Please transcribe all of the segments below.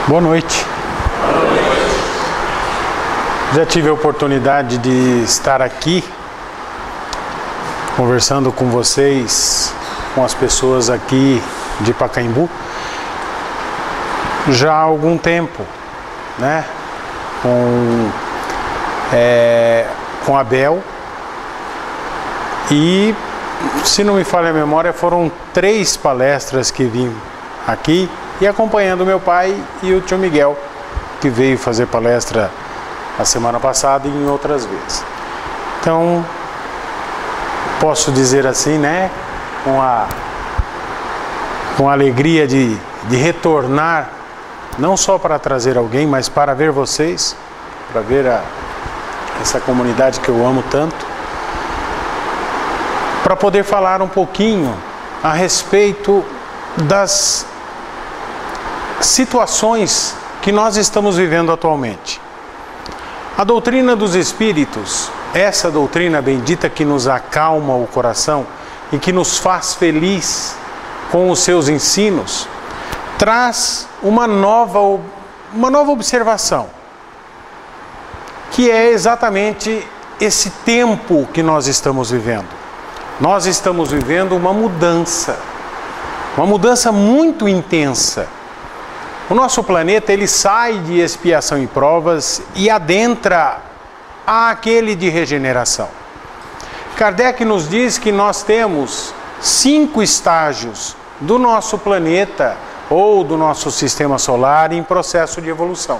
Boa noite. Já tive a oportunidade de estar aqui conversando com vocês, com as pessoas aqui de Pacaembu, já há algum tempo, né? Com Abel, e se não me falha a memória, foram 3 palestras que vim aqui e acompanhando meu pai e o tio Miguel, que veio fazer palestra a semana passada e em outras vezes. Então, posso dizer assim, né, com a alegria de retornar, não só para trazer alguém, mas para ver vocês, para ver essa comunidade que eu amo tanto, para poder falar um pouquinho a respeito das situações que nós estamos vivendo atualmente. A doutrina dos Espíritos, essa doutrina bendita que nos acalma o coração e que nos faz feliz com os seus ensinos, traz uma nova observação, que é exatamente esse tempo que nós estamos vivendo. Nós estamos vivendo uma mudança muito intensa. O nosso planeta, ele sai de expiação e provas e adentra àquele de regeneração. Kardec nos diz que nós temos 5 estágios do nosso planeta ou do nosso sistema solar em processo de evolução.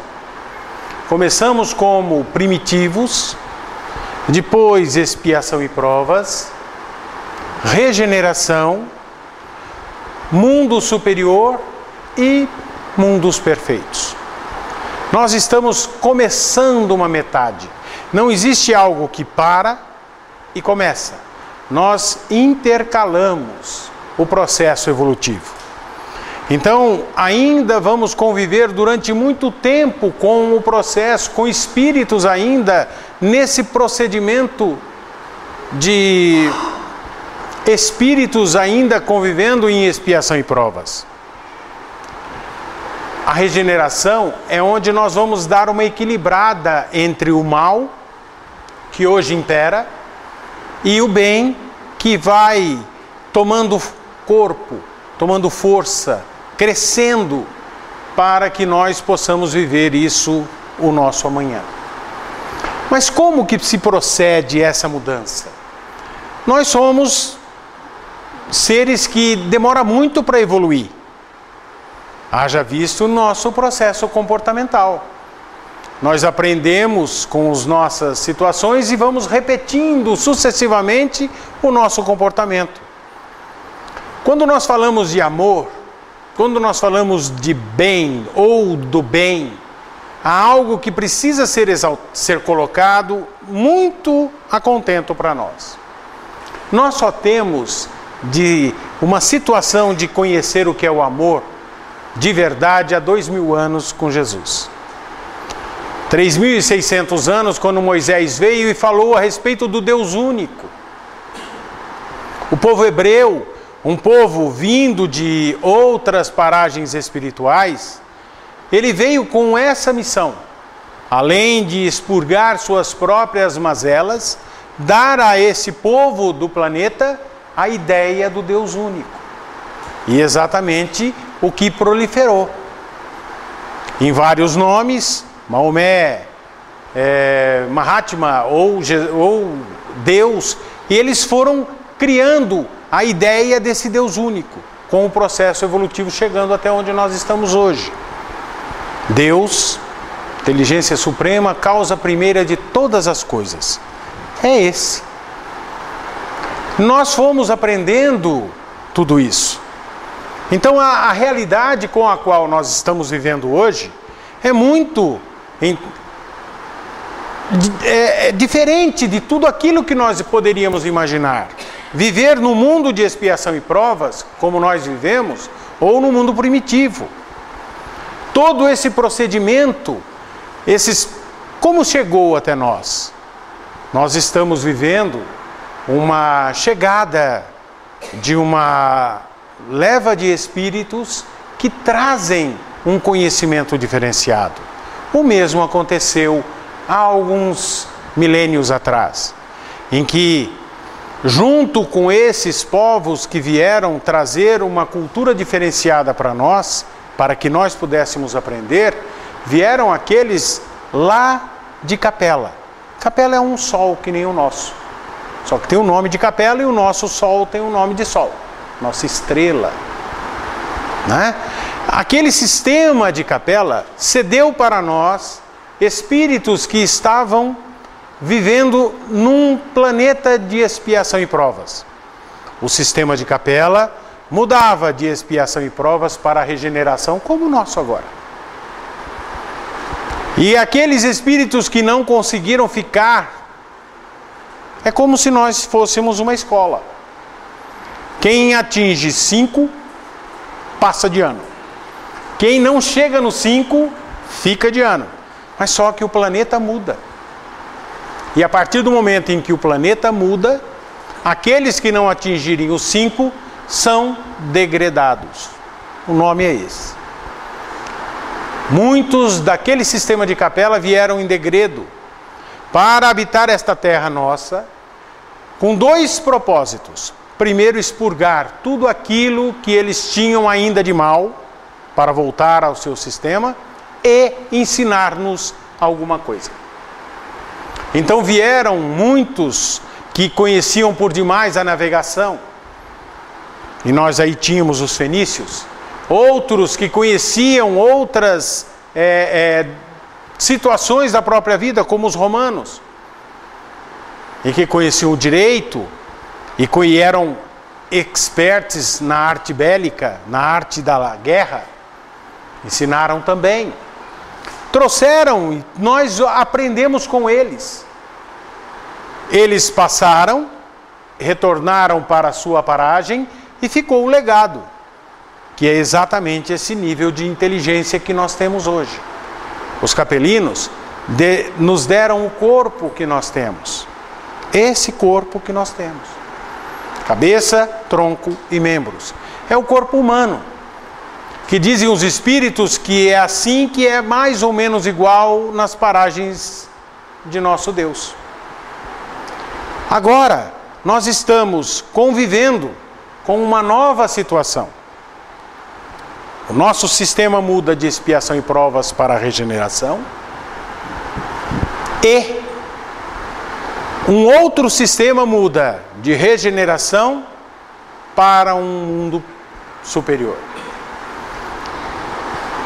Começamos como primitivos, depois expiação e provas, regeneração, mundo superior e mundos perfeitos. Nós estamos começando uma metade. Não existe algo que para e começa. Nós intercalamos o processo evolutivo. Então, ainda vamos conviver durante muito tempo com o processo, com espíritos ainda nesse procedimento de espíritos ainda convivendo em expiação e provas. A regeneração é onde nós vamos dar uma equilibrada entre o mal, que hoje impera, e o bem, que vai tomando corpo, tomando força, crescendo, para que nós possamos viver isso, o nosso amanhã. Mas como que se procede essa mudança? Nós somos seres que demoram muito para evoluir. Haja visto o nosso processo comportamental. Nós aprendemos com as nossas situações e vamos repetindo sucessivamente o nosso comportamento. Quando nós falamos de amor, quando nós falamos de bem ou do bem, há algo que precisa ser colocado muito a contento para nós. Nós só temos de uma situação de conhecer o que é o amor de verdade há 2000 anos com Jesus. 3.600 anos quando Moisés veio e falou a respeito do Deus único. O povo hebreu, um povo vindo de outras paragens espirituais, ele veio com essa missão, além de expurgar suas próprias mazelas, dar a esse povo do planeta a ideia do Deus único. E exatamente o que proliferou. Em vários nomes, Maomé, Mahatma ou Deus, e eles foram criando a ideia desse Deus único, com o processo evolutivo chegando até onde nós estamos hoje. Deus, inteligência suprema, causa primeira de todas as coisas. É esse. Nós fomos aprendendo tudo isso. Então a realidade com a qual nós estamos vivendo hoje é muito diferente de tudo aquilo que nós poderíamos imaginar. Viver no mundo de expiação e provas, como nós vivemos, ou no mundo primitivo. Todo esse procedimento, como chegou até nós? Nós estamos vivendo uma chegada de uma leva de espíritos que trazem um conhecimento diferenciado. O mesmo aconteceu há alguns milênios atrás, em que, junto com esses povos que vieram trazer uma cultura diferenciada para nós, para que nós pudéssemos aprender, vieram aqueles lá de Capela. Capela é um sol que nem o nosso, só que tem o nome de Capela e o nosso sol tem o nome de sol, nossa estrela, né? Aquele sistema de Capela cedeu para nós espíritos que estavam vivendo num planeta de expiação e provas. O sistema de Capela mudava de expiação e provas para a regeneração, como o nosso agora. E aqueles espíritos que não conseguiram ficar, é como se nós fôssemos uma escola. Quem atinge 5, passa de ano. Quem não chega no 5, fica de ano. Mas só que o planeta muda. E a partir do momento em que o planeta muda, aqueles que não atingirem os 5 são degradados. O nome é esse. Muitos daquele sistema de Capela vieram em degredo para habitar esta terra nossa, com 2 propósitos. Primeiro, expurgar tudo aquilo que eles tinham ainda de mal, para voltar ao seu sistema, e ensinar-nos alguma coisa. Então vieram muitos que conheciam por demais a navegação, e nós aí tínhamos os fenícios, outros que conheciam outras situações da própria vida, como os romanos, e que conheciam o direito, e eram experts na arte bélica, na arte da guerra, ensinaram também. Trouxeram, e nós aprendemos com eles. Eles passaram, retornaram para a sua paragem e ficou o legado, que é exatamente esse nível de inteligência que nós temos hoje. Os capelinos nos deram o corpo que nós temos. Esse corpo que nós temos. Cabeça, tronco e membros. É o corpo humano. Que dizem os espíritos que é assim, que é mais ou menos igual nas paragens de nosso Deus. Agora, nós estamos convivendo com uma nova situação. O nosso sistema muda de expiação e provas para a regeneração. E um outro sistema muda de regeneração para um mundo superior.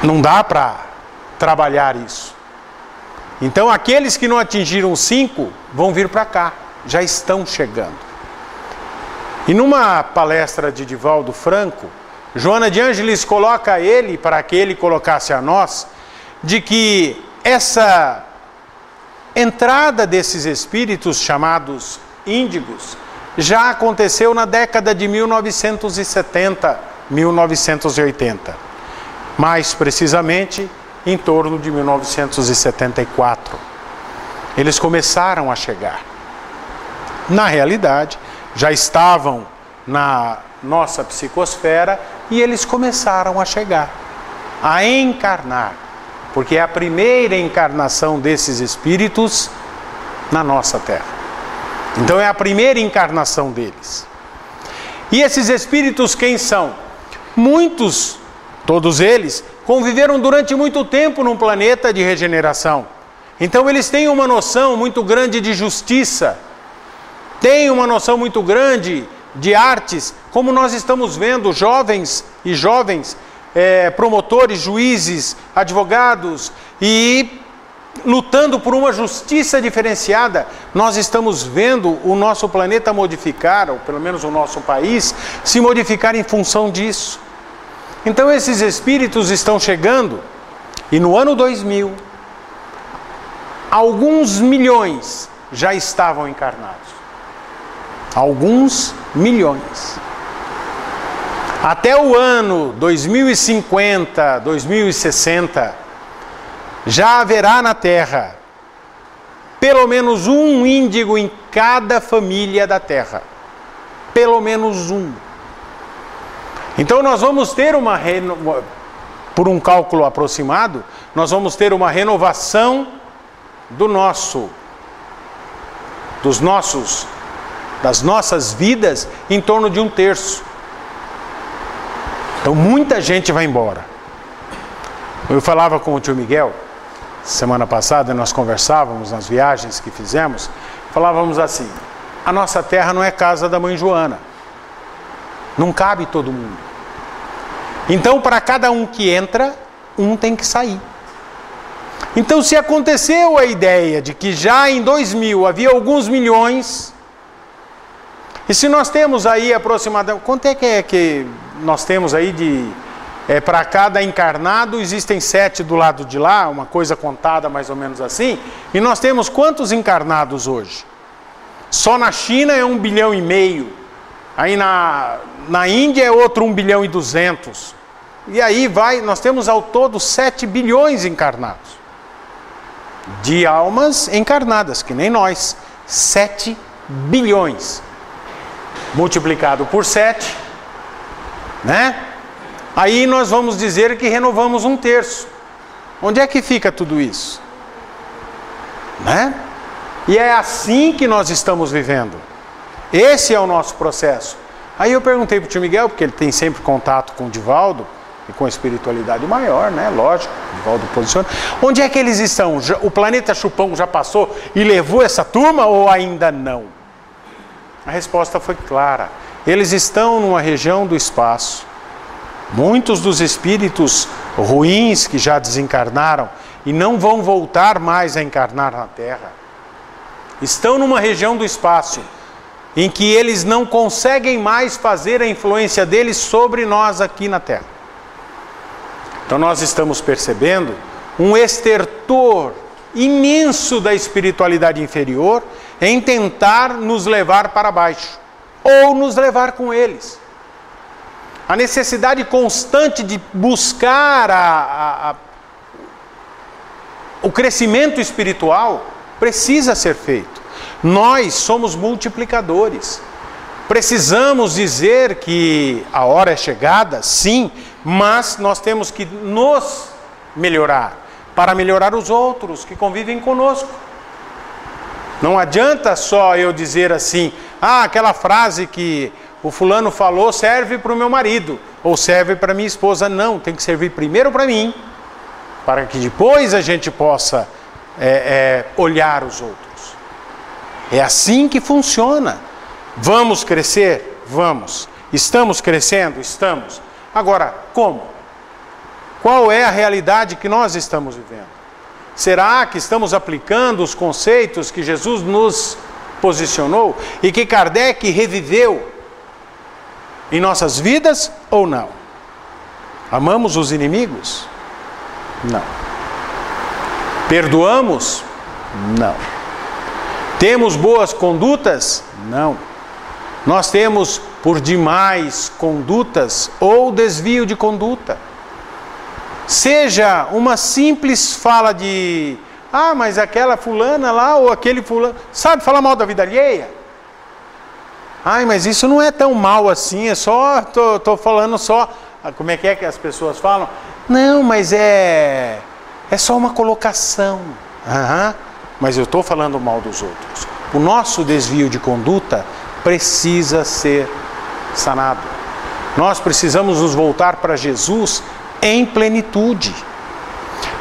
Não dá para trabalhar isso. Então aqueles que não atingiram 5 vão vir para cá, já estão chegando. E numa palestra de Divaldo Franco, Joana de Ângeles coloca ele, para que ele colocasse a nós, de que essa entrada desses espíritos chamados índigos já aconteceu na década de 1970, 1980. Mais precisamente, em torno de 1974. Eles começaram a chegar. Na realidade, já estavam na nossa psicosfera e eles começaram a chegar, a encarnar, porque é a primeira encarnação desses espíritos na nossa Terra. Então é a primeira encarnação deles. E esses espíritos quem são? Muitos, todos eles, conviveram durante muito tempo num planeta de regeneração. Então eles têm uma noção muito grande de justiça, têm uma noção muito grande de artes, como nós estamos vendo jovens e jovens, promotores, juízes, advogados, e lutando por uma justiça diferenciada. Nós estamos vendo o nosso planeta modificar, ou pelo menos o nosso país, se modificar em função disso. Então esses espíritos estão chegando, e no ano 2000, alguns milhões já estavam encarnados. Alguns milhões. Até o ano 2050, 2060, já haverá na Terra pelo menos um índigo em cada família da Terra. Pelo menos um. Então nós vamos ter por um cálculo aproximado, nós vamos ter uma renovação das nossas vidas em torno de 1/3. Então muita gente vai embora. Eu falava com o tio Miguel, semana passada nós conversávamos nas viagens que fizemos, falávamos assim: a nossa terra não é casa da mãe Joana, não cabe todo mundo. Então para cada um que entra, um tem que sair. Então se aconteceu a ideia de que já em 2000 havia alguns milhões, e se nós temos aí aproximadamente, quanto é que nós temos aí de, para cada encarnado existem 7 do lado de lá, uma coisa contada mais ou menos assim, e nós temos quantos encarnados hoje? Só na China é 1,5 bilhão, aí na Índia é outro 1,2 bilhão, e aí vai, nós temos ao todo 7 bilhões encarnados, de almas encarnadas, que nem nós, 7 bilhões, multiplicado por 7, né? Aí nós vamos dizer que renovamos 1/3. Onde é que fica tudo isso? Né? E é assim que nós estamos vivendo. Esse é o nosso processo. Aí eu perguntei para o tio Miguel, porque ele tem sempre contato com o Divaldo, e com a espiritualidade maior, né? Lógico, o Divaldo posiciona. Onde é que eles estão? O planeta Chupão já passou e levou essa turma ou ainda não? A resposta foi clara. Eles estão numa região do espaço. Muitos dos espíritos ruins que já desencarnaram e não vão voltar mais a encarnar na Terra, estão numa região do espaço em que eles não conseguem mais fazer a influência deles sobre nós aqui na Terra. Então nós estamos percebendo um estertor imenso da espiritualidade inferior em tentar nos levar para baixo, ou nos levar com eles. A necessidade constante de buscar o crescimento espiritual precisa ser feito. Nós somos multiplicadores. Precisamos dizer que a hora é chegada, sim, mas nós temos que nos melhorar, para melhorar os outros que convivem conosco. Não adianta só eu dizer assim: ah, aquela frase que o fulano falou serve para o meu marido, ou serve para minha esposa. Não, tem que servir primeiro para mim, para que depois a gente possa olhar os outros. É assim que funciona. Vamos crescer? Vamos. Estamos crescendo? Estamos. Agora, como? Qual é a realidade que nós estamos vivendo? Será que estamos aplicando os conceitos que Jesus nos posicionou e que Kardec reviveu em nossas vidas ou não? Amamos os inimigos? Não. Perdoamos? Não. Temos boas condutas? Não. Nós temos por demais condutas ou desvio de conduta. Seja uma simples fala de: ah, mas aquela fulana lá ou aquele fulano, sabe falar mal da vida alheia? Ai, mas isso não é tão mal assim, é só, tô falando só, como é que as pessoas falam? Não, mas é só uma colocação. Mas eu estou falando mal dos outros. O nosso desvio de conduta precisa ser sanado. Nós precisamos nos voltar para Jesus em plenitude.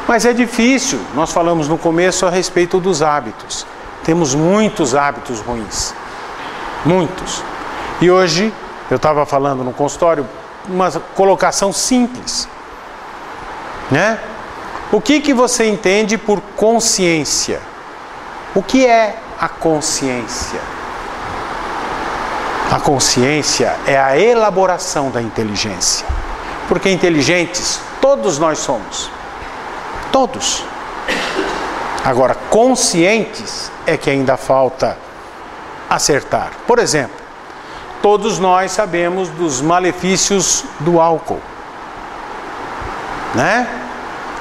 Mas é difícil. Nós falamos no começo a respeito dos hábitos. Temos muitos hábitos ruins. Muitos. E hoje, eu estava falando no consultório, uma colocação simples, né? O que você entende por consciência? O que é a consciência? A consciência é a elaboração da inteligência. Porque inteligentes, todos nós somos. Todos. Agora, conscientes é que ainda falta acertar. Por exemplo, todos nós sabemos dos malefícios do álcool, né?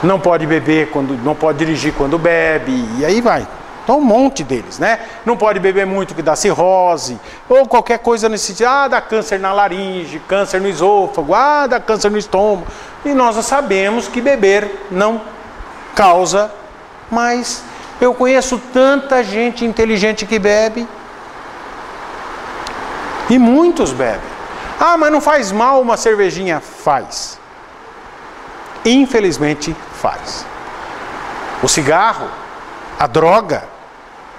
Não pode beber quando, não pode dirigir quando bebe, e aí vai. Então, um monte deles, né? Não pode beber muito que dá cirrose, ou qualquer coisa nesse sentido. Dá câncer na laringe, câncer no esôfago, dá câncer no estômago. E nós sabemos que beber não causa, mas eu conheço tanta gente inteligente que bebe. E muitos bebem. Mas não faz mal uma cervejinha? Faz. Infelizmente faz. O cigarro, a droga,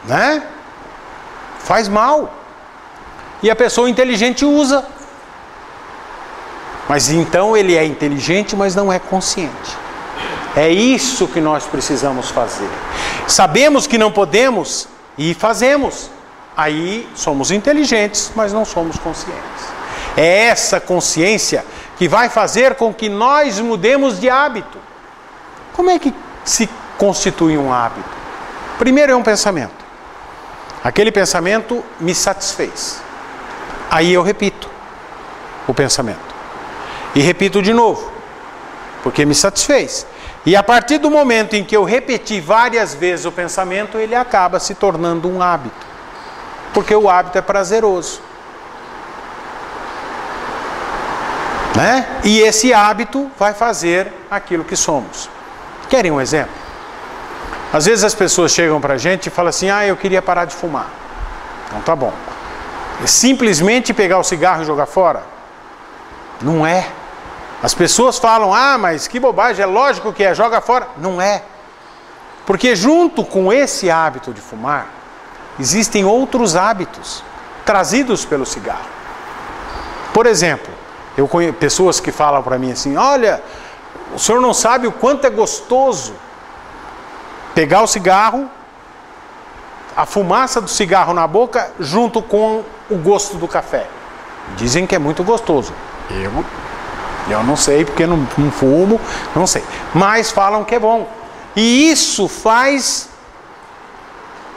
né? Faz mal. E a pessoa inteligente usa. Mas então ele é inteligente, mas não é consciente. É isso que nós precisamos fazer. Sabemos que não podemos e fazemos. Aí somos inteligentes, mas não somos conscientes. É essa consciência que vai fazer com que nós mudemos de hábito. Como é que se constitui um hábito? Primeiro é um pensamento. Aquele pensamento me satisfez. Aí eu repito o pensamento. E repito de novo, porque me satisfez. E a partir do momento em que eu repeti várias vezes o pensamento, ele acaba se tornando um hábito. Porque o hábito é prazeroso. Né? E esse hábito vai fazer aquilo que somos. Querem um exemplo? Às vezes as pessoas chegam para a gente e falam assim: eu queria parar de fumar. Então tá bom. É simplesmente pegar o cigarro e jogar fora? Não é. As pessoas falam: mas que bobagem, é lógico que é, joga fora. Não é. Porque junto com esse hábito de fumar, existem outros hábitos trazidos pelo cigarro. Por exemplo, eu conheço pessoas que falam para mim assim: olha, o senhor não sabe o quanto é gostoso pegar o cigarro, a fumaça do cigarro na boca, junto com o gosto do café. Dizem que é muito gostoso. Eu não sei, porque não fumo, não sei. Mas falam que é bom. E isso faz,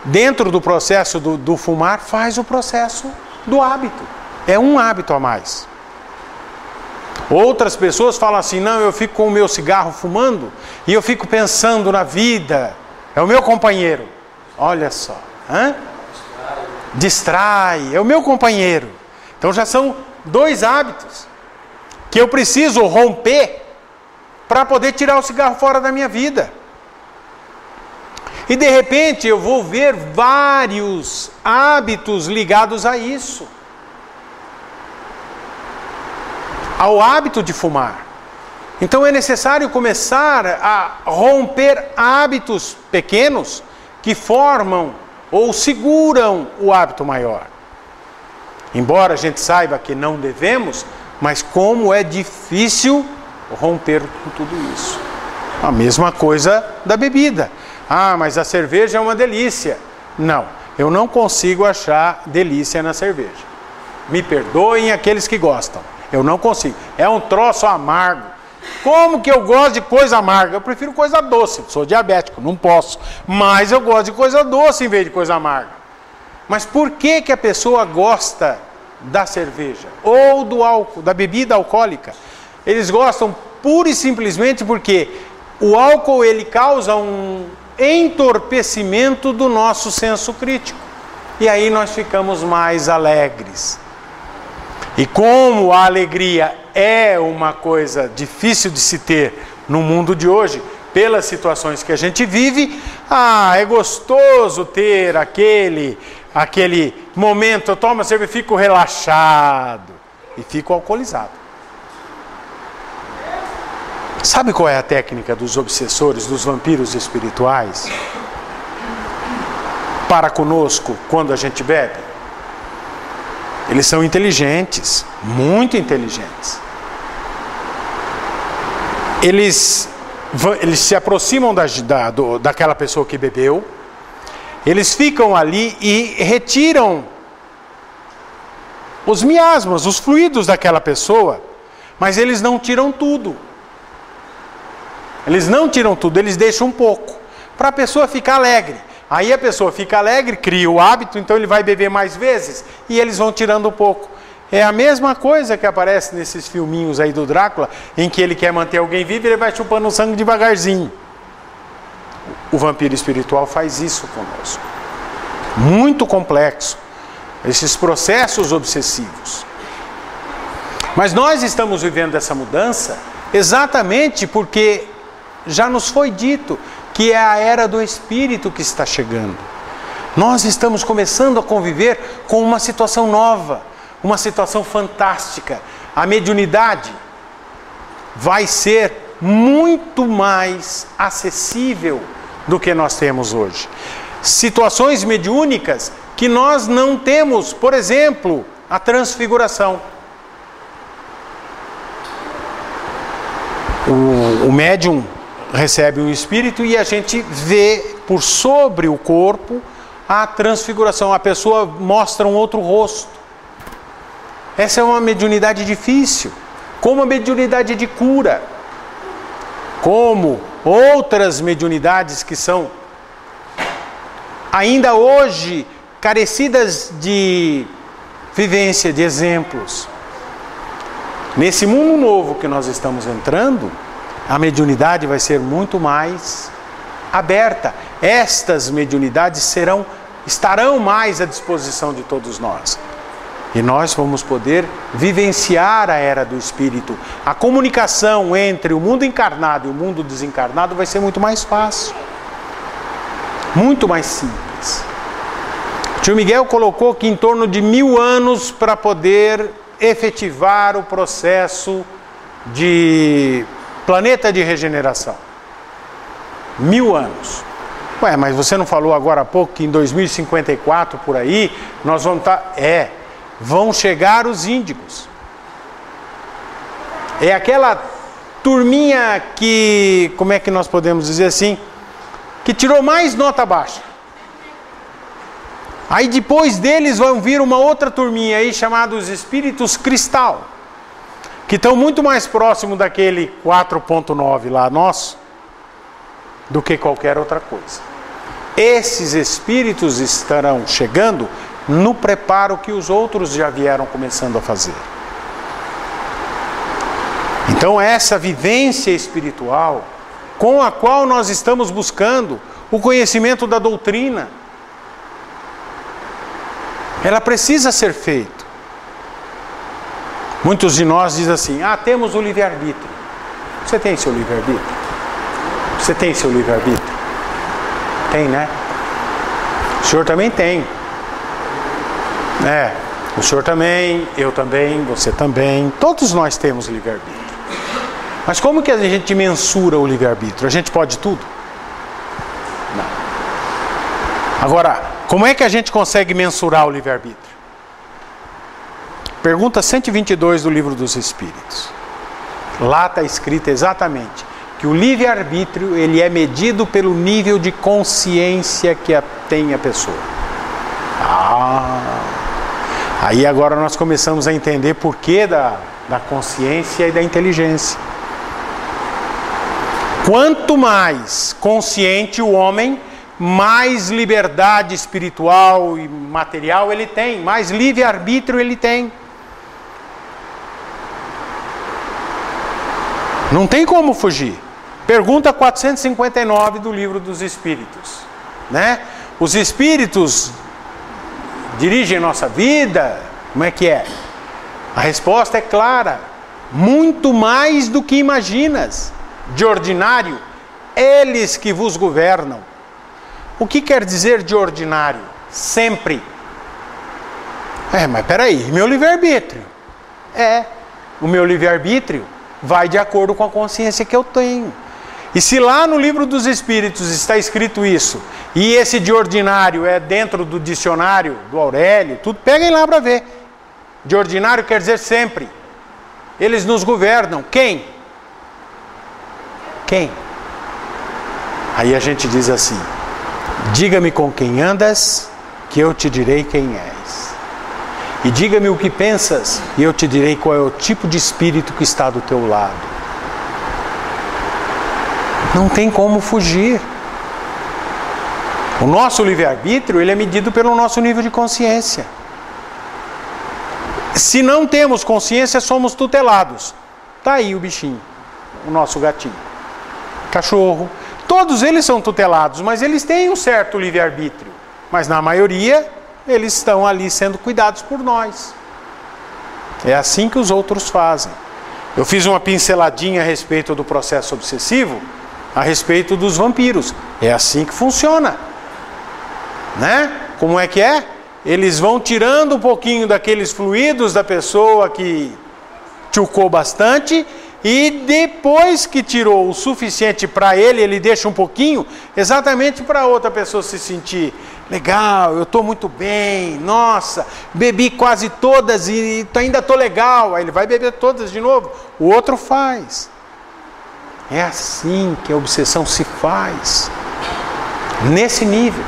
dentro do processo do fumar, faz o processo do hábito. É um hábito a mais. Outras pessoas falam assim: não, eu fico com o meu cigarro fumando e eu fico pensando na vida. É o meu companheiro. Olha só. Distrai. É o meu companheiro. Então já são dois hábitos que eu preciso romper para poder tirar o cigarro fora da minha vida. E de repente eu vou ver vários hábitos ligados a isso. Ao hábito de fumar. Então é necessário começar a romper hábitos pequenos que formam ou seguram o hábito maior. Embora a gente saiba que não devemos, mas como é difícil romper com tudo isso. A mesma coisa da bebida. Mas a cerveja é uma delícia. Não, eu não consigo achar delícia na cerveja. Me perdoem aqueles que gostam. Eu não consigo. É um troço amargo. Como que eu gosto de coisa amarga? Eu prefiro coisa doce. Sou diabético, não posso. Mas eu gosto de coisa doce em vez de coisa amarga. Mas por que que a pessoa gosta da cerveja? Ou do álcool, da bebida alcoólica? Eles gostam pura e simplesmente porque o álcool ele causa um entorpecimento do nosso senso crítico. E aí nós ficamos mais alegres. E como a alegria é uma coisa difícil de se ter no mundo de hoje, pelas situações que a gente vive, é gostoso ter aquele momento, eu tomo a cerveja e fico relaxado, e fico alcoolizado. Sabe qual é a técnica dos obsessores, dos vampiros espirituais, para conosco quando a gente bebe? Eles são inteligentes, muito inteligentes. Eles se aproximam daquela pessoa que bebeu, eles ficam ali e retiram os miasmas, os fluidos daquela pessoa, mas eles não tiram tudo. Eles não tiram tudo, eles deixam um pouco, para a pessoa ficar alegre. Aí a pessoa fica alegre, cria o hábito, então ele vai beber mais vezes e eles vão tirando um pouco. É a mesma coisa que aparece nesses filminhos aí do Drácula, em que ele quer manter alguém vivo e ele vai chupando o sangue devagarzinho. O vampiro espiritual faz isso conosco. Muito complexo. Esses processos obsessivos. Mas nós estamos vivendo essa mudança exatamente porque já nos foi dito que é a era do Espírito que está chegando. Nós estamos começando a conviver com uma situação nova, uma situação fantástica. A mediunidade vai ser muito mais acessível do que nós temos hoje. Situações mediúnicas que nós não temos, por exemplo, a transfiguração. O médium recebe um espírito e a gente vê por sobre o corpo a transfiguração. A pessoa mostra um outro rosto. Essa é uma mediunidade difícil, como a mediunidade de cura, como outras mediunidades que são ainda hoje carecidas de vivência, de exemplos. Nesse mundo novo que nós estamos entrando, a mediunidade vai ser muito mais aberta. Estas mediunidades estarão mais à disposição de todos nós. E nós vamos poder vivenciar a era do Espírito. A comunicação entre o mundo encarnado e o mundo desencarnado vai ser muito mais fácil. Muito mais simples. O tio Miguel colocou que em torno de 1000 anos para poder efetivar o processo de planeta de regeneração. 1000 anos. Ué, mas você não falou agora há pouco que em 2054 por aí nós vamos estar... vão chegar os índigos. É aquela turminha que, como é que nós podemos dizer assim, que tirou mais nota baixa. Aí depois deles vão vir uma outra turminha aí chamada os espíritos cristal, que estão muito mais próximo daquele 4.9 lá nosso do que qualquer outra coisa. Esses espíritos estarão chegando no preparo que os outros já vieram começando a fazer. Então essa vivência espiritual com a qual nós estamos buscando o conhecimento da doutrina, ela precisa ser feita. Muitos de nós dizem assim: temos o livre-arbítrio. Você tem seu livre-arbítrio? Você tem seu livre-arbítrio? Tem, né? O senhor também tem. O senhor também, eu também, você também. Todos nós temos livre-arbítrio. Mas como que a gente mensura o livre-arbítrio? A gente pode tudo? Não. Agora, como é que a gente consegue mensurar o livre-arbítrio? Pergunta 122 do Livro dos Espíritos. Lá está escrito exatamente que o livre-arbítrio ele é medido pelo nível de consciência que tem a pessoa. Aí agora nós começamos a entender por que da consciência e da inteligência. Quanto mais consciente o homem, mais liberdade espiritual e material ele tem, mais livre-arbítrio ele tem. Não tem como fugir. Pergunta 459 do Livro dos Espíritos, né? Os espíritos dirigem nossa vida? Como é que é? A resposta é clara: muito mais do que imaginas. De ordinário, eles que vos governam. O que quer dizer de ordinário? Sempre. Mas peraí, meu livre-arbítrio? O meu livre-arbítrio vai de acordo com a consciência que eu tenho. E se lá no Livro dos Espíritos está escrito isso, e esse de ordinário é dentro do dicionário do Aurélio, tudo, peguem lá para ver. De ordinário quer dizer sempre. Eles nos governam. Quem? Quem? Aí a gente diz assim: diga-me com quem andas, que eu te direi quem és. E diga-me o que pensas, e eu te direi qual é o tipo de espírito que está do teu lado. Não tem como fugir. O nosso livre-arbítrio ele é medido pelo nosso nível de consciência. Se não temos consciência, somos tutelados. Está aí o bichinho, o nosso gatinho. Cachorro, todos eles são tutelados, mas eles têm um certo livre-arbítrio. mas na maioria eles estão ali sendo cuidados por nós. É assim que os outros fazem. Eu fiz uma pinceladinha a respeito do processo obsessivo, a respeito dos vampiros. É assim que funciona, né? Como é que é? Eles vão tirando um pouquinho daqueles fluidos da pessoa que tchucou bastante, e depois que tirou o suficiente para ele, ele deixa um pouquinho, exatamente para a outra pessoa se sentir legal, eu estou muito bem, nossa, bebi quase todas e ainda estou legal. Aí ele vai beber todas de novo, o outro faz. É assim que a obsessão se faz, nesse nível.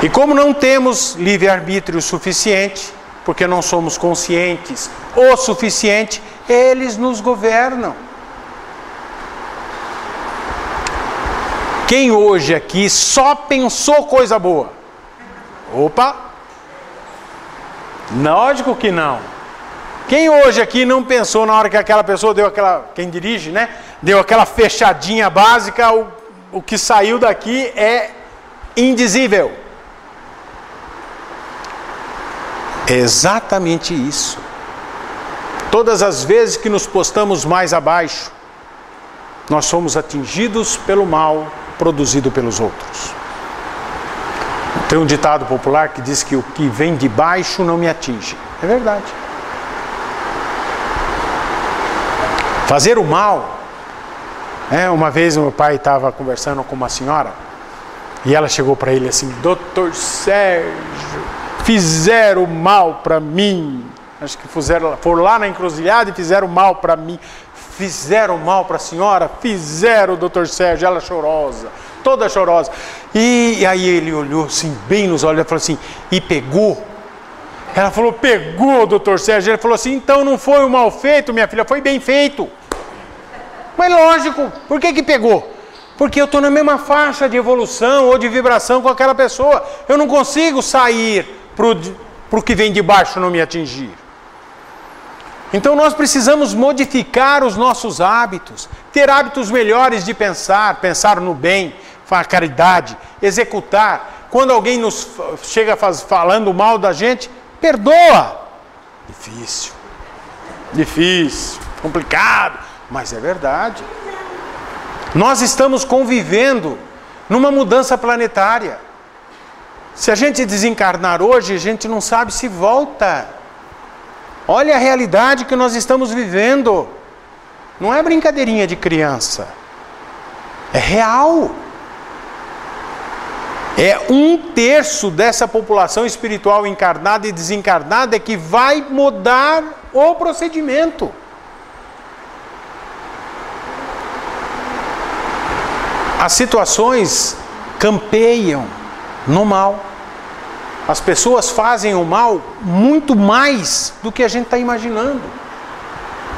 E como não temos livre-arbítrio suficiente, porque não somos conscientes o suficiente, eles nos governam. Quem hoje aqui só pensou coisa boa? Opa! Lógico que não. Quem hoje aqui não pensou na hora que aquela pessoa deu aquela, quem dirige, né? Deu aquela fechadinha básica, o que saiu daqui é indizível. É exatamente isso. Todas as vezes que nos postamos mais abaixo, nós somos atingidos pelo mal produzido pelos outros. Tem um ditado popular que diz que o que vem de baixo não me atinge. É verdade. Fazer o mal. Uma vez meu pai estava conversando com uma senhora e ela chegou para ele assim: Dr. Sérgio, fizeram mal para mim. Acho que foram lá na encruzilhada e fizeram mal para mim. Fizeram mal para a senhora? Fizeram, doutor Sérgio. Ela chorosa, toda chorosa. E aí ele olhou assim, bem nos olhos, e falou assim: e pegou? Ela falou: pegou, doutor Sérgio. Ele falou assim: então não foi o mal feito, minha filha, foi bem feito. Mas lógico, por que pegou? Porque eu estou na mesma faixa de evolução ou de vibração com aquela pessoa. Eu não consigo sair para o que vem de baixo não me atingir. Então nós precisamos modificar os nossos hábitos, ter hábitos melhores de pensar no bem, a caridade, executar. Quando alguém nos chega falando mal da gente, perdoa. Difícil, complicado, mas é verdade. Nós estamos convivendo numa mudança planetária. Se a gente desencarnar hoje, a gente não sabe se volta. Olha a realidade que nós estamos vivendo. Não é brincadeirinha de criança. É real. É 1/3 dessa população espiritual encarnada e desencarnada que vai mudar o procedimento. As situações campeiam no mal. As pessoas fazem o mal muito mais do que a gente está imaginando.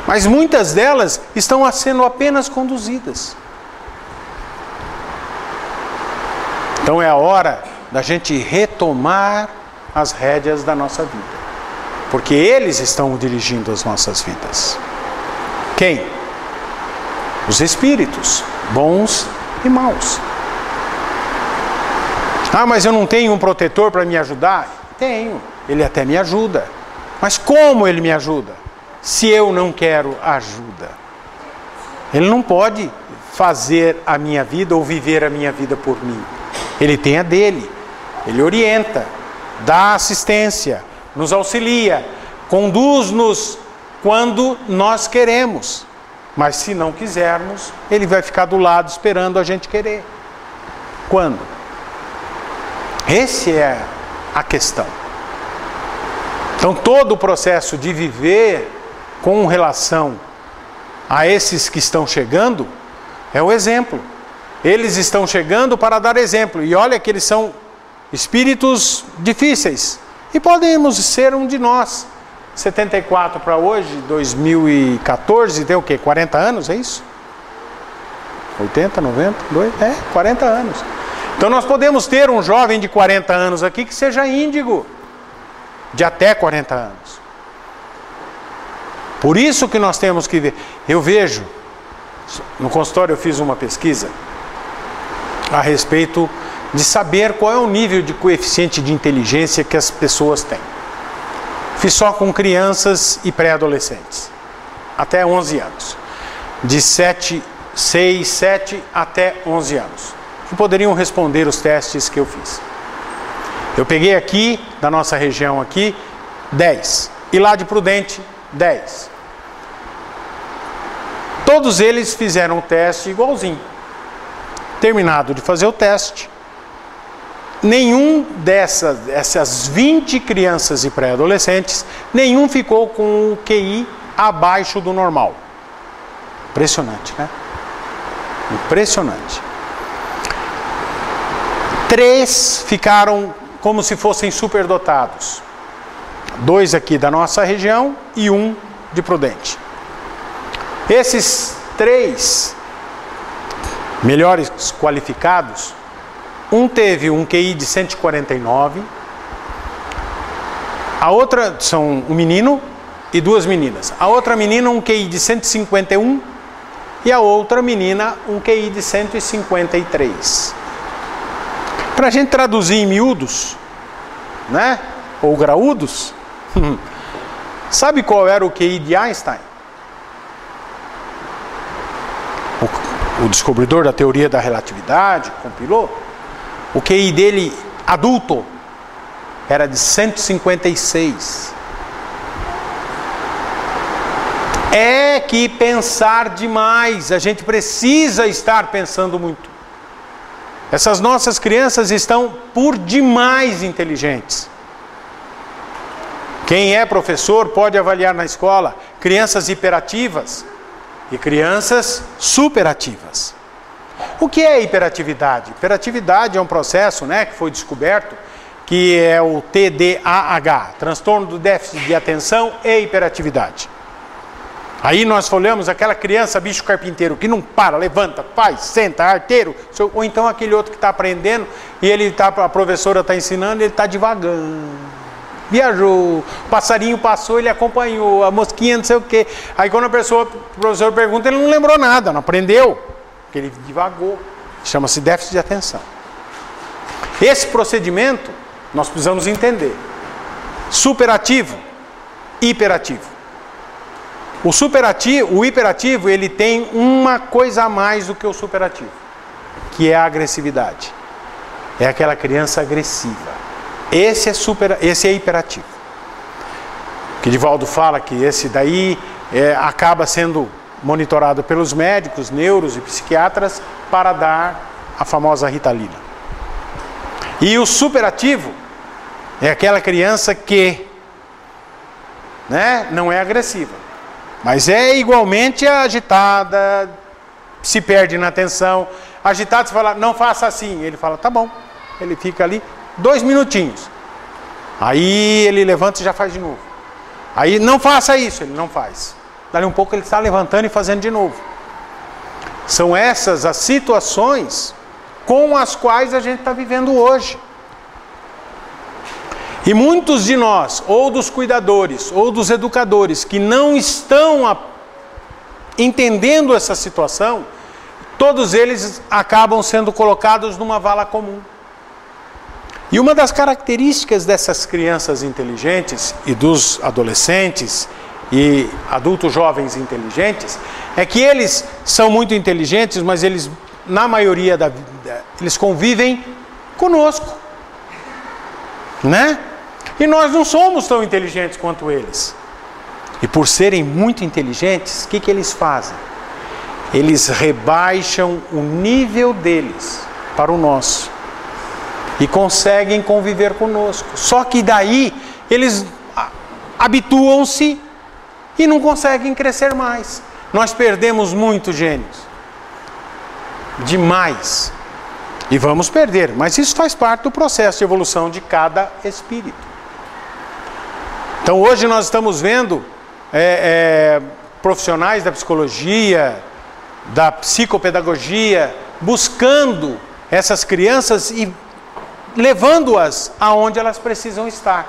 Mas muitas delas estão sendo apenas conduzidas. Então é a hora da gente retomar as rédeas da nossa vida. Porque eles estão dirigindo as nossas vidas. Quem? Os espíritos, bons e maus. Ah, mas eu não tenho um protetor para me ajudar? Tenho, ele até me ajuda. Mas como ele me ajuda? Se eu não quero ajuda. Ele não pode fazer a minha vida ou viver a minha vida por mim. Ele tem a dele. Ele orienta, dá assistência, nos auxilia, conduz-nos quando nós queremos. Mas se não quisermos, ele vai ficar do lado esperando a gente querer. Quando? Essa é a questão. Então todo o processo de viver com relação a esses que estão chegando é o exemplo. Eles estão chegando para dar exemplo. E olha que eles são espíritos difíceis. E podemos ser um de nós. 74 para hoje, 2014, tem o quê? 40 anos, é isso? 80, 90, 40 anos. Então nós podemos ter um jovem de 40 anos aqui que seja índigo, de até 40 anos. Por isso que nós temos que ver. Eu vejo, no consultório eu fiz uma pesquisa a respeito de saber qual é o nível de coeficiente de inteligência que as pessoas têm. Fiz só com crianças e pré-adolescentes, até 11 anos. De 6, 7 até 11 anos. Que poderiam responder os testes que eu fiz. Eu peguei aqui, da nossa região aqui, 10. E lá de Prudente, 10. Todos eles fizeram o teste igualzinho. Terminado de fazer o teste, nenhum dessas 20 crianças e pré-adolescentes, nenhum ficou com o QI abaixo do normal. Impressionante, né? Impressionante. 3 ficaram como se fossem superdotados. 2 aqui da nossa região e 1 de Prudente. Esses 3 melhores qualificados, um teve um QI de 149, a outra são um menino e 2 meninas. A outra menina um QI de 151 e a outra menina um QI de 153. Para a gente traduzir em miúdos, né? Ou graúdos, sabe qual era o QI de Einstein? O descobridor da teoria da relatividade, compilou. O QI dele, adulto, era de 156. É que pensar demais, a gente precisa estar pensando muito. Essas nossas crianças estão por demais inteligentes. Quem é professor pode avaliar na escola crianças hiperativas e crianças superativas. O que é hiperatividade? Hiperatividade é um processo, né, que foi descoberto, que é o TDAH, transtorno do déficit de atenção e hiperatividade. Aí nós olhamos aquela criança bicho carpinteiro que não para, levanta, faz, senta, arteiro, ou então aquele outro que está aprendendo e a professora está ensinando e ele está devagando. Viajou, o passarinho passou, ele acompanhou, a mosquinha não sei o quê. Aí quando o professor pergunta, ele não lembrou nada, não aprendeu, porque ele divagou. Chama-se déficit de atenção. Esse procedimento nós precisamos entender. Superativo, hiperativo. O hiperativo, ele tem uma coisa a mais do que o superativo, que é a agressividade. É aquela criança agressiva. Esse é hiperativo. Que Divaldo fala que esse daí acaba sendo monitorado pelos médicos, neuros e psiquiatras para dar a famosa Ritalina. E o superativo é aquela criança que, né, não é agressiva, mas é igualmente agitada, se perde na atenção. Agitado, você fala, não faça assim. Ele fala, tá bom. Ele fica ali 2 minutinhos. Aí ele levanta e já faz de novo. Aí, não faça isso. Ele não faz. Dali um pouco ele está levantando e fazendo de novo. São essas as situações com as quais a gente está vivendo hoje. E muitos de nós, ou dos cuidadores, ou dos educadores, que não estão entendendo essa situação, todos eles acabam sendo colocados numa vala comum. E uma das características dessas crianças inteligentes e dos adolescentes e adultos jovens inteligentes é que eles são muito inteligentes, mas eles, na maioria da vida, eles convivem conosco, né? E nós não somos tão inteligentes quanto eles. E por serem muito inteligentes, o que eles fazem? Eles rebaixam o nível deles para o nosso. E conseguem conviver conosco. Só que daí eles habituam-se e não conseguem crescer mais. Nós perdemos muitos gênios. Demais. E vamos perder. Mas isso faz parte do processo de evolução de cada espírito. Então hoje nós estamos vendo profissionais da psicologia, da psicopedagogia, buscando essas crianças e levando-as aonde elas precisam estar.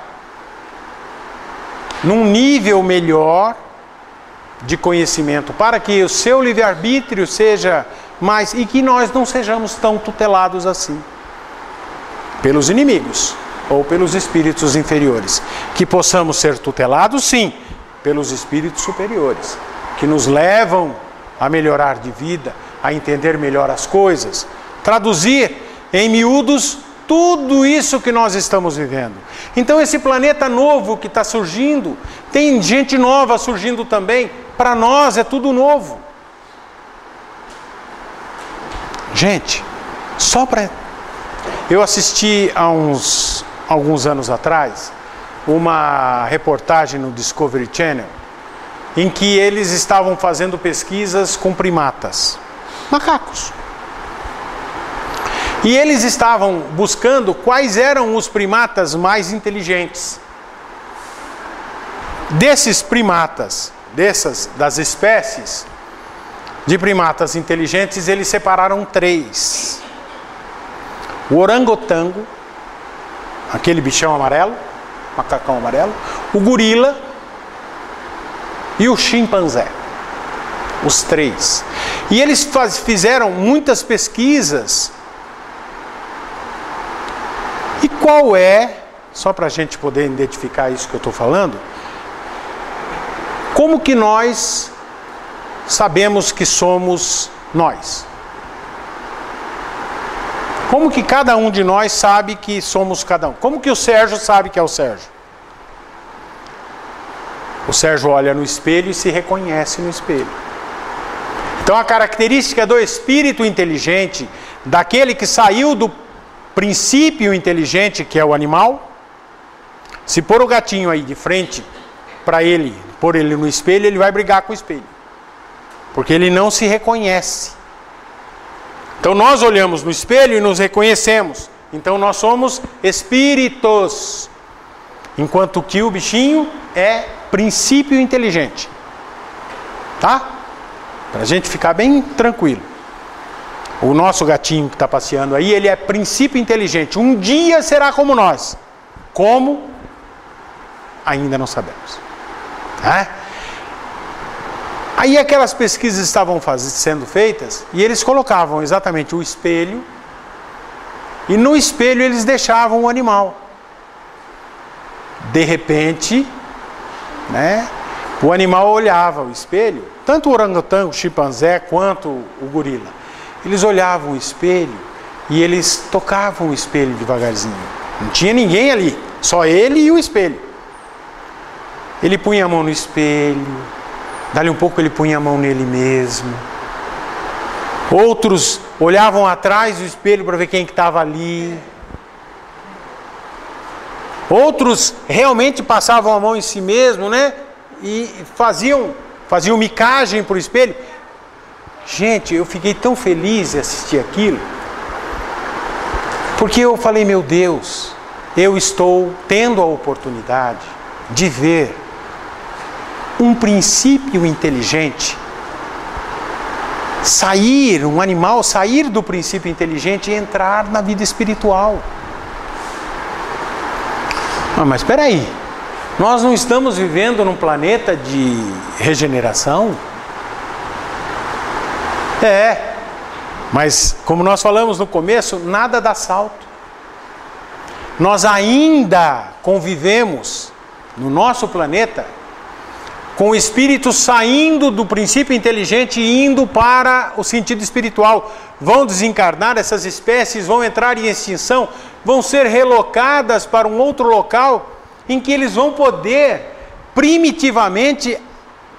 Num nível melhor de conhecimento, para que o seu livre-arbítrio seja mais, e que nós não sejamos tão tutelados assim. pelos inimigos ou pelos espíritos inferiores. Que possamos ser tutelados, sim, pelos espíritos superiores, que nos levam a melhorar de vida, a entender melhor as coisas, traduzir em miúdos tudo isso que nós estamos vivendo. Então esse planeta novo que está surgindo, tem gente nova surgindo também, para nós é tudo novo. Gente, só para... Eu assisti há alguns anos atrás uma reportagem no Discovery Channel em que eles estavam fazendo pesquisas com primatas, macacos. E eles estavam buscando quais eram os primatas mais inteligentes. Desses primatas, das espécies de primatas inteligentes, eles separaram 3. O orangotango, aquele bichão amarelo, macacão amarelo, o gorila e o chimpanzé. Os 3. E eles fizeram muitas pesquisas. E qual é, só para a gente poder identificar isso que eu estou falando, como que nós sabemos que somos nós? Como que cada um de nós sabe que somos cada um? Como que o Sérgio sabe que é o Sérgio? O Sérgio olha no espelho e se reconhece no espelho. Então a característica do espírito inteligente, daquele que saiu do princípio inteligente, que é o animal, se pôr o gatinho aí de frente para ele, pôr ele no espelho, ele vai brigar com o espelho, porque ele não se reconhece. Então nós olhamos no espelho e nos reconhecemos. Então nós somos espíritos, enquanto que o bichinho é princípio inteligente. Tá? Para a gente ficar bem tranquilo. O nosso gatinho que está passeando aí, ele é princípio inteligente. Um dia será como nós. Como? Ainda não sabemos. Tá? Aí aquelas pesquisas estavam sendo feitas e eles colocavam exatamente o espelho e no espelho eles deixavam o animal. De repente, né, o animal olhava o espelho, tanto o orangotango, o chimpanzé quanto o gorila. Eles olhavam o espelho e eles tocavam o espelho devagarzinho. Não tinha ninguém ali, só ele e o espelho. Ele punha a mão no espelho, dali um pouco ele punha a mão nele mesmo. Outros olhavam atrás do espelho para ver quem que estava ali. Outros realmente passavam a mão em si mesmo, né? E faziam micagem para o espelho. Gente, eu fiquei tão feliz de assistir aquilo, porque eu falei, meu Deus, eu estou tendo a oportunidade de ver um princípio inteligente sair, um animal sair do princípio inteligente e entrar na vida espiritual. Mas espera aí, nós não estamos vivendo num planeta de regeneração? Mas como nós falamos no começo, nada dá salto. Nós ainda convivemos no nosso planeta com o espírito saindo do princípio inteligente e indo para o sentido espiritual. Vão desencarnar, essas espécies vão entrar em extinção, vão ser relocadas para um outro local em que eles vão poder primitivamente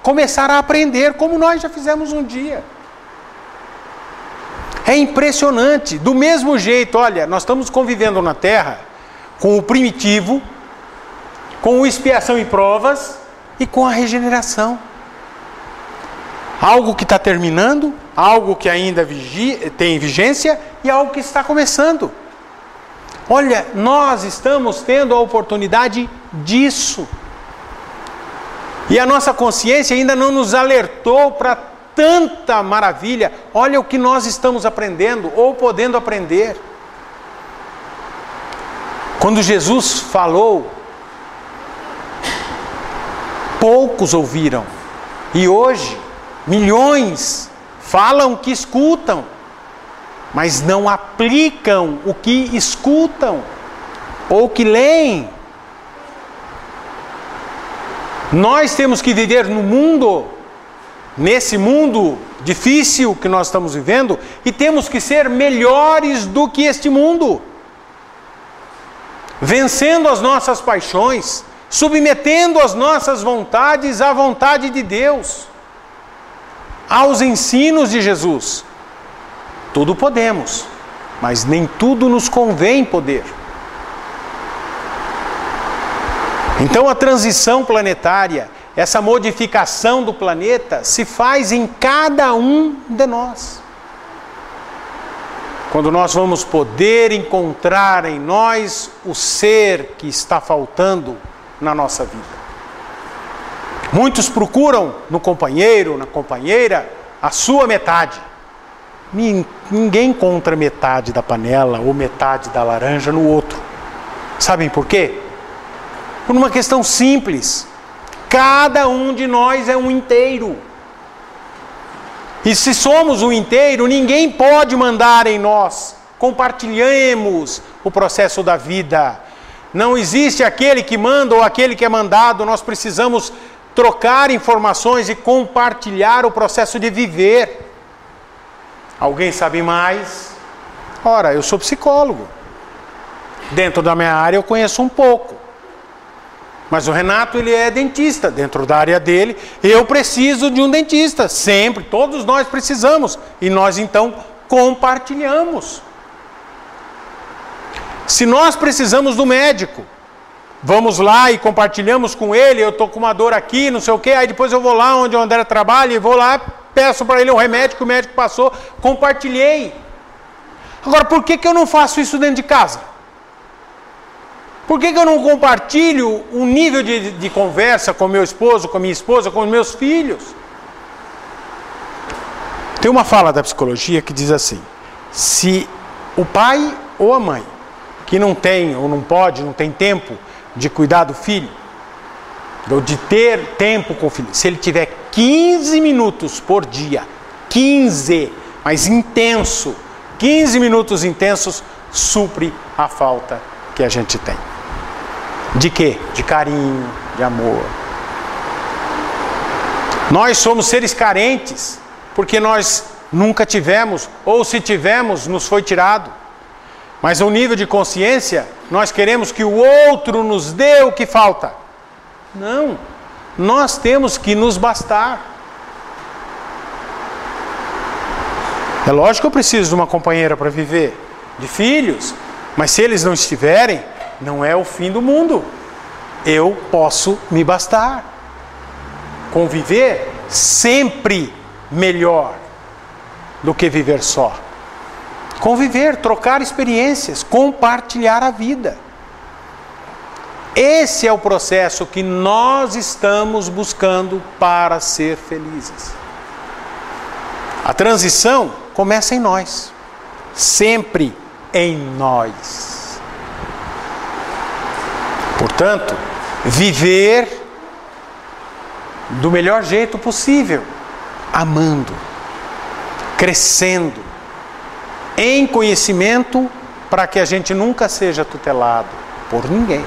começar a aprender, como nós já fizemos um dia. É impressionante. Do mesmo jeito, olha, nós estamos convivendo na Terra com o primitivo, com o expiação e provas e com a regeneração. Algo que está terminando, algo que ainda tem vigência e algo que está começando. Olha, nós estamos tendo a oportunidade disso. E a nossa consciência ainda não nos alertou para tanta maravilha. Olha o que nós estamos aprendendo ou podendo aprender. Quando Jesus falou, poucos ouviram. E hoje, milhões falam que escutam. mas não aplicam o que escutam ou que leem. Nós temos que viver no mundo, nesse mundo difícil que nós estamos vivendo, e temos que ser melhores do que este mundo, vencendo as nossas paixões, submetendo as nossas vontades à vontade de Deus, aos ensinos de Jesus. Tudo podemos, mas nem tudo nos convém poder. Então a transição planetária, essa modificação do planeta, se faz em cada um de nós. Quando nós vamos poder encontrar em nós o ser que está faltando na nossa vida. Muitos procuram no companheiro, na companheira, a sua metade. Ninguém encontra metade da panela ou metade da laranja no outro. Sabem por quê? Por uma questão simples. Cada um de nós é um inteiro. E se somos um inteiro, ninguém pode mandar em nós. Compartilhemos o processo da vida. Não existe aquele que manda ou aquele que é mandado. Nós precisamos trocar informações e compartilhar o processo de viver. Alguém sabe mais? Ora, eu sou psicólogo. Dentro da minha área eu conheço um pouco. Mas o Renato, ele é dentista. Dentro da área dele, eu preciso de um dentista. Sempre, todos nós precisamos. E nós então compartilhamos. Se nós precisamos do médico, vamos lá e compartilhamos com ele. Eu estou com uma dor aqui, não sei o quê. Aí depois eu vou lá onde o André trabalha e vou lá, peço para ele um remédio que o médico passou. Compartilhei. Agora, por que eu não faço isso dentro de casa? Por que eu não compartilho um nível de conversa com meu esposo, com minha esposa, com os meus filhos? Tem uma fala da psicologia que diz assim: se o pai ou a mãe, que não tem ou não pode, não tem tempo de cuidar do filho, ou de ter tempo com o filho, se ele tiver 15 minutos por dia, 15, mas intenso, 15 minutos intensos, supre a falta que a gente tem. De quê? De carinho, de amor. Nós somos seres carentes, porque nós nunca tivemos, ou se tivemos, nos foi tirado. Mas no nível de consciência, nós queremos que o outro nos dê o que falta. Não, nós temos que nos bastar. É lógico que eu preciso de uma companheira para viver, de filhos, mas se eles não estiverem, não é o fim do mundo. Eu posso me bastar. Conviver sempre melhor do que viver só. Conviver, trocar experiências, compartilhar a vida. Esse é o processo que nós estamos buscando para ser felizes. A transição começa em nós. Sempre em nós. Portanto, viver do melhor jeito possível, amando, crescendo, em conhecimento, para que a gente nunca seja tutelado por ninguém.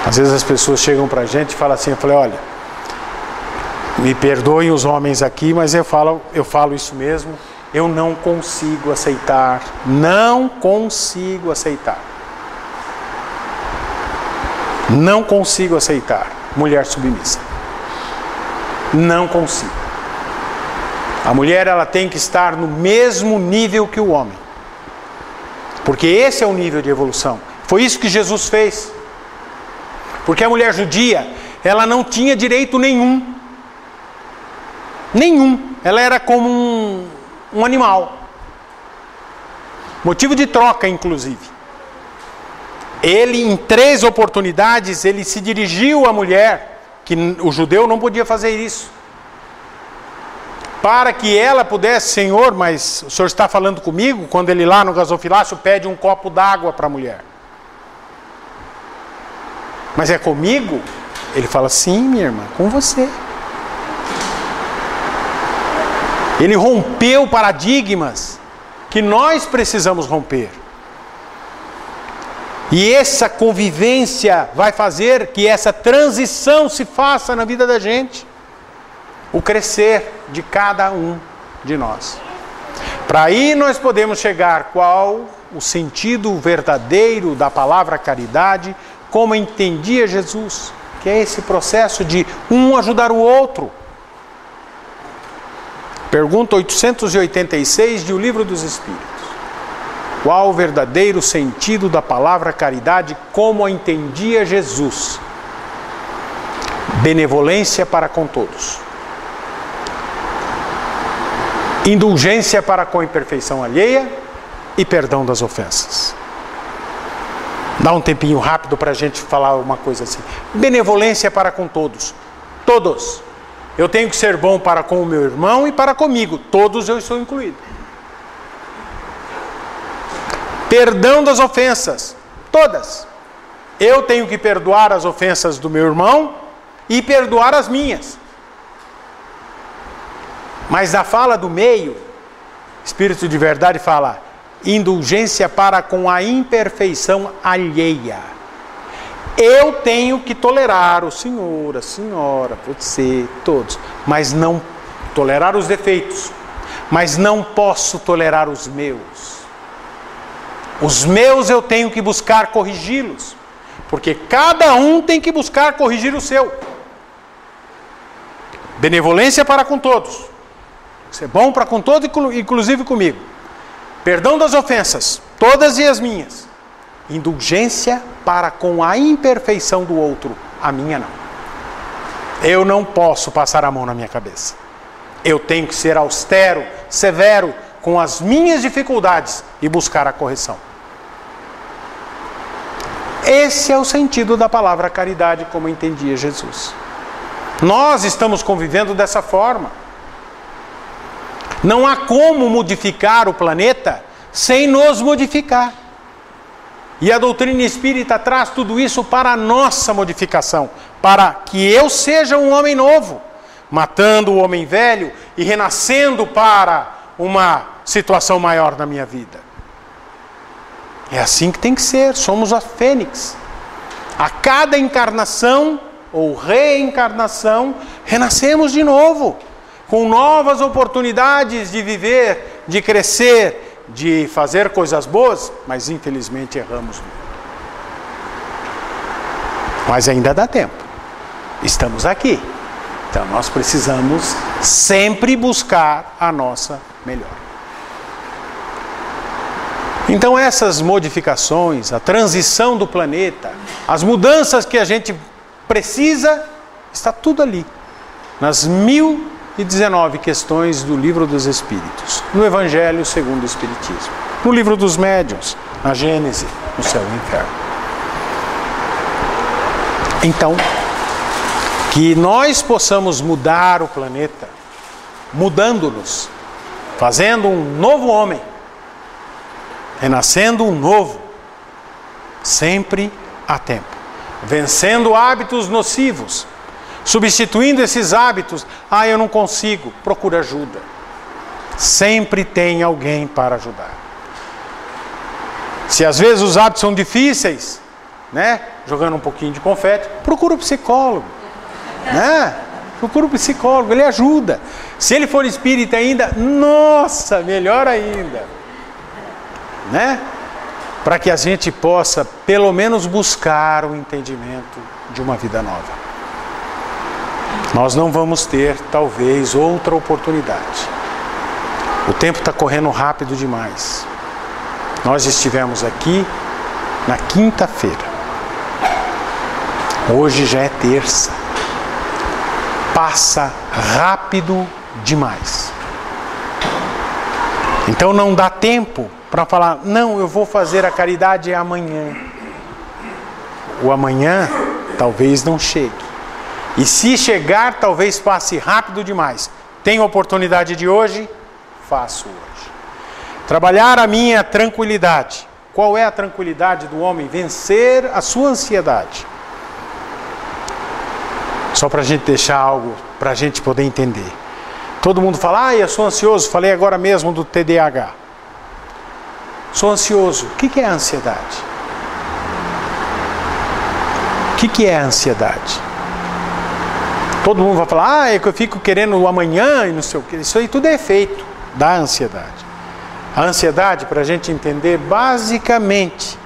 Às vezes as pessoas chegam para a gente e falam assim, eu falei, olha, me perdoem os homens aqui, mas eu falo isso mesmo, eu não consigo aceitar, não consigo aceitar mulher submissa. Não consigo. A mulher, ela tem que estar no mesmo nível que o homem. Porque esse é o nível de evolução. Foi isso que Jesus fez. Porque a mulher judia, ela não tinha direito nenhum. Nenhum. Ela era como um animal. Motivo de troca, inclusive. Ele, em 3 oportunidades, ele se dirigiu à mulher, que o judeu não podia fazer isso, para que ela pudesse, Senhor, mas o Senhor está falando comigo? Quando ele lá no gasofilácio pede um copo d'água para a mulher. Mas é comigo? Ele fala, sim, minha irmã, com você. Ele rompeu paradigmas que nós precisamos romper. E essa convivência vai fazer que essa transição se faça na vida da gente. O crescer de cada um de nós. Para aí nós podemos chegar qual o sentido verdadeiro da palavra caridade, como entendia Jesus, que é esse processo de um ajudar o outro. Pergunta 886 de O Livro dos Espíritos. Qual o verdadeiro sentido da palavra caridade, como a entendia Jesus? Benevolência para com todos. Indulgência para com a imperfeição alheia e perdão das ofensas. Dá um tempinho rápido para a gente falar uma coisa assim. Benevolência para com todos. Todos. Eu tenho que ser bom para com o meu irmão e para comigo. Todos eu estou incluído. Perdão das ofensas. Todas. Eu tenho que perdoar as ofensas do meu irmão e perdoar as minhas. Mas na fala do meio, Espírito de Verdade fala: indulgência para com a imperfeição alheia. Eu tenho que tolerar o senhor, a senhora, você, todos, mas não tolerar os defeitos, mas não posso tolerar os meus. Os meus eu tenho que buscar corrigi-los, porque cada um tem que buscar corrigir o seu. Benevolência para com todos. Ser bom para com todos, inclusive comigo. Perdão das ofensas, todas e as minhas. Indulgência para com a imperfeição do outro, a minha não. Eu não posso passar a mão na minha cabeça. Eu tenho que ser austero, severo com as minhas dificuldades e buscar a correção. Esse é o sentido da palavra caridade, como entendia Jesus. Nós estamos convivendo dessa forma. Não há como modificar o planeta sem nos modificar. E a doutrina espírita traz tudo isso para a nossa modificação, para que eu seja um homem novo, matando o homem velho e renascendo para uma situação maior na minha vida. É assim que tem que ser, somos a fênix. A cada encarnação ou reencarnação, renascemos de novo, com novas oportunidades de viver, de crescer, de fazer coisas boas, mas infelizmente erramos muito. Mas ainda dá tempo. Estamos aqui. Então nós precisamos sempre buscar a nossa melhor. Então essas modificações, a transição do planeta, as mudanças que a gente precisa, está tudo ali. Nas 1019 questões do Livro dos Espíritos, no Evangelho segundo o Espiritismo, no Livro dos Médiuns, na Gênese, no Céu e Inferno. Então, que nós possamos mudar o planeta, mudando-nos, fazendo um novo homem, renascendo um novo, sempre há tempo, vencendo hábitos nocivos, substituindo esses hábitos. Eu não consigo, procura ajuda. Sempre tem alguém para ajudar. Se às vezes os hábitos são difíceis, né? Jogando um pouquinho de confete, procura um psicólogo, né? Procura um psicólogo, ele ajuda. Se ele for espírita ainda, nossa, melhor ainda, né? Para que a gente possa pelo menos buscar o entendimento de uma vida nova. Nós não vamos ter, talvez, outra oportunidade. O tempo está correndo rápido demais. Nós estivemos aqui na quinta-feira. Hoje já é terça. Passa rápido demais. Então não dá tempo para falar, não, eu vou fazer a caridade amanhã. O amanhã talvez não chegue. E se chegar, talvez passe rápido demais. Tenho a oportunidade de hoje? Faço hoje. Trabalhar a minha tranquilidade. Qual é a tranquilidade do homem? Vencer a sua ansiedade. Só para a gente deixar algo, para a gente poder entender. Todo mundo fala, eu sou ansioso. Falei agora mesmo do TDAH. Sou ansioso. O que é a ansiedade? O que é a ansiedade? Todo mundo vai falar, é que eu fico querendo o amanhã e não sei o que. Isso aí tudo é efeito da ansiedade. A ansiedade, para a gente entender, basicamente,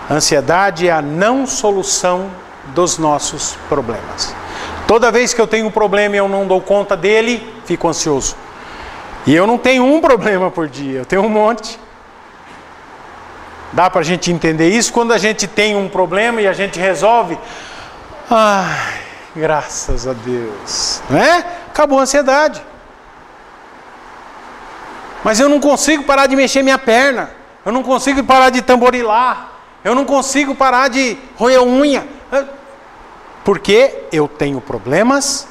a ansiedade é a não solução dos nossos problemas. Toda vez que eu tenho um problema e eu não dou conta dele, fico ansioso. E eu não tenho um problema por dia, eu tenho um monte. Dá para a gente entender isso? Quando a gente tem um problema e a gente resolve, ai, graças a Deus, né? Acabou a ansiedade. Mas eu não consigo parar de mexer minha perna, eu não consigo parar de tamborilar, eu não consigo parar de roer unha, porque eu tenho problemas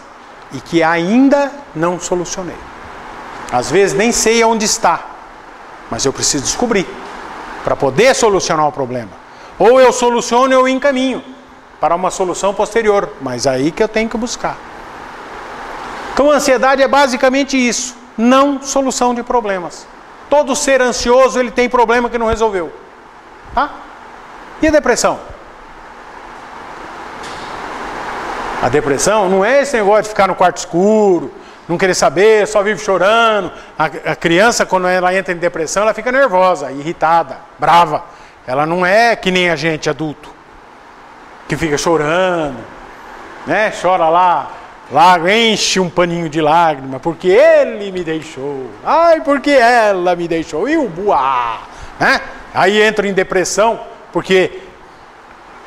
e que ainda não solucionei. Às vezes nem sei onde está, mas eu preciso descobrir para poder solucionar o problema. Ou eu soluciono ou eu encaminho para uma solução posterior, mas aí que eu tenho que buscar. Então a ansiedade é basicamente isso, não solução de problemas. Todo ser ansioso, ele tem problema que não resolveu. Tá? E a depressão? A depressão não é esse negócio de ficar no quarto escuro, não querer saber, só vive chorando. A criança, quando ela entra em depressão, ela fica nervosa, irritada, brava. Ela não é que nem a gente adulto, que fica chorando, né? Chora lá, enche um paninho de lágrima, porque ele me deixou, ai, porque ela me deixou, e o buá, né? Aí entra em depressão, porque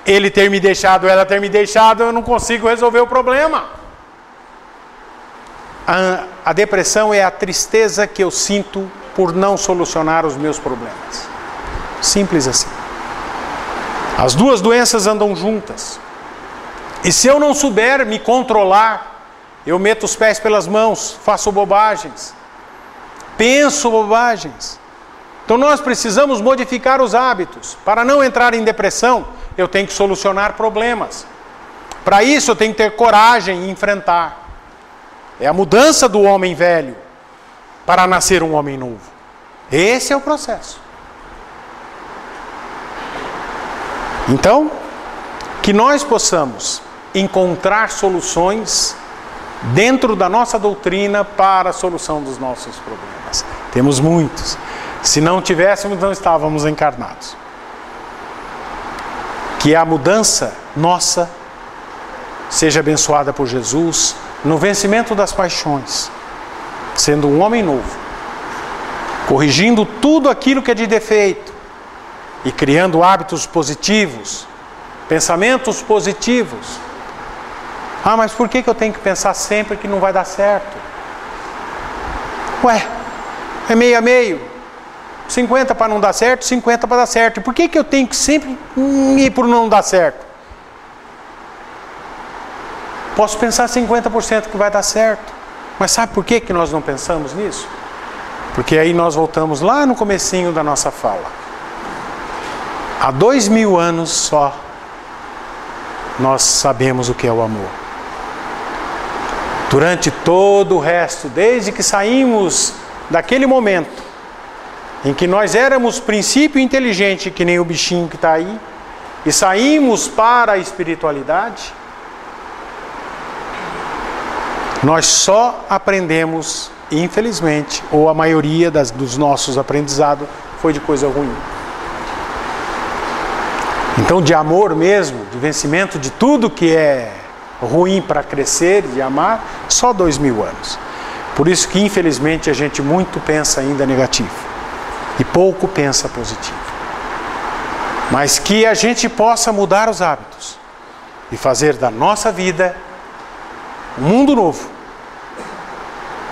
ele ter me deixado, ela ter me deixado, eu não consigo resolver o problema. A depressão é a tristeza que eu sinto por não solucionar os meus problemas. Simples assim. As duas doenças andam juntas. E se eu não souber me controlar, eu meto os pés pelas mãos, faço bobagens, penso bobagens. Então nós precisamos modificar os hábitos. Para não entrar em depressão, eu tenho que solucionar problemas. Para isso eu tenho que ter coragem e enfrentar. É a mudança do homem velho para nascer um homem novo. Esse é o processo. Então, que nós possamos encontrar soluções dentro da nossa doutrina para a solução dos nossos problemas. Temos muitos. Se não tivéssemos, não estávamos encarnados. Que a mudança nossa seja abençoada por Jesus no vencimento das paixões, sendo um homem novo, corrigindo tudo aquilo que é de defeito e criando hábitos positivos, pensamentos positivos. Ah, mas por que eu tenho que pensar sempre que não vai dar certo? Ué, é meio a meio, 50 para não dar certo, 50 para dar certo. E por que eu tenho que sempre ir por não dar certo? Posso pensar 50% que vai dar certo. Mas sabe por que nós não pensamos nisso? Porque aí nós voltamos lá no comecinho da nossa fala. Há 2000 anos só nós sabemos o que é o amor. Durante todo o resto, desde que saímos daquele momento em que nós éramos princípio inteligente, que nem o bichinho que está aí, e saímos para a espiritualidade, nós só aprendemos, infelizmente, ou a maioria dos nossos aprendizados foi de coisa ruim. Então, de amor mesmo, de vencimento de tudo que é ruim para crescer e amar, só 2000 anos. Por isso que, infelizmente, a gente muito pensa ainda negativo e pouco pensa positivo. Mas que a gente possa mudar os hábitos e fazer da nossa vida um mundo novo,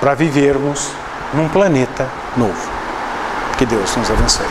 para vivermos num planeta novo. Que Deus nos abençoe.